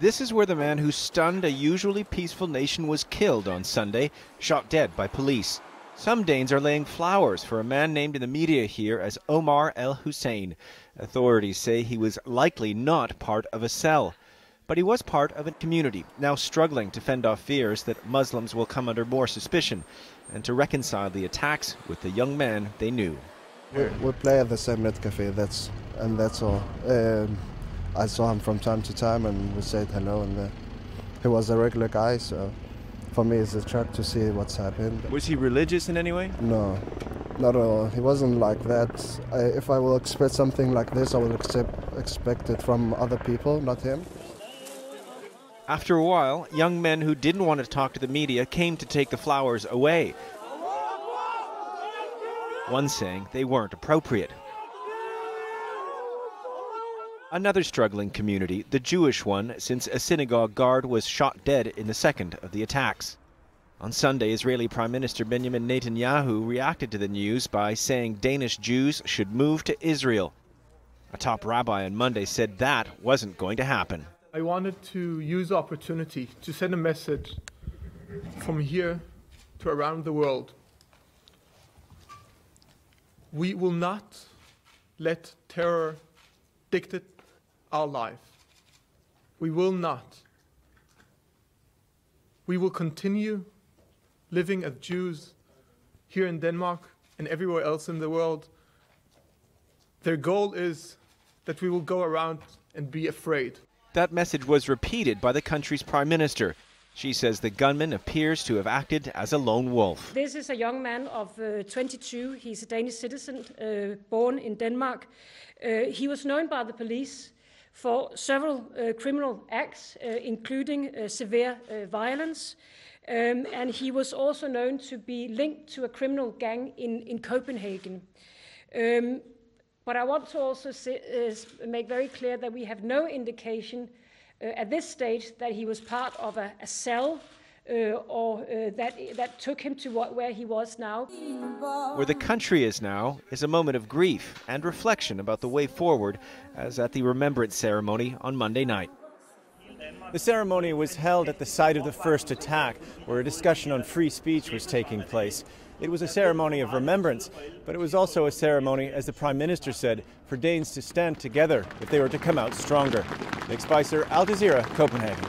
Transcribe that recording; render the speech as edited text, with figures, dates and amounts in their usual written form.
This is where the man who stunned a usually peaceful nation was killed on Sunday, shot dead by police. Some Danes are laying flowers for a man named in the media here as Omar El-Hussein. Authorities say he was likely not part of a cell, but he was part of a community now struggling to fend off fears that Muslims will come under more suspicion and to reconcile the attacks with the young man they knew. We play at the same net cafe, that's all. I saw him from time to time and we said hello, and he was a regular guy, so for me it's a shock to see what's happened. Was he religious in any way? No, not at all. He wasn't like that. If I will expect something like this, I will expect it from other people, not him. After a while, young men who didn't want to talk to the media came to take the flowers away. One saying they weren't appropriate. Another struggling community, the Jewish one, since a synagogue guard was shot dead in the second of the attacks. On Sunday, Israeli Prime Minister Benjamin Netanyahu reacted to the news by saying Danish Jews should move to Israel. A top rabbi on Monday said that wasn't going to happen. I wanted to use the opportunity to send a message from here to around the world. We will not let terror dictate our life. We will not. We will continue living as Jews here in Denmark and everywhere else in the world. Their goal is that we will go around and be afraid. That message was repeated by the country's prime minister. She says the gunman appears to have acted as a lone wolf. This is a young man of 22. He's a Danish citizen, born in Denmark. He was known by the police for several criminal acts, including severe violence. And he was also known to be linked to a criminal gang in Copenhagen. But I want to also make very clear that we have no indication at this stage that he was part of a cell or that took him to where he was now. Where the country is now is a moment of grief and reflection about the way forward, as at the remembrance ceremony on Monday night. The ceremony was held at the site of the first attack, where a discussion on free speech was taking place. It was a ceremony of remembrance, but it was also a ceremony, as the Prime Minister said, for Danes to stand together if they were to come out stronger. Nick Spicer, Al Jazeera, Copenhagen.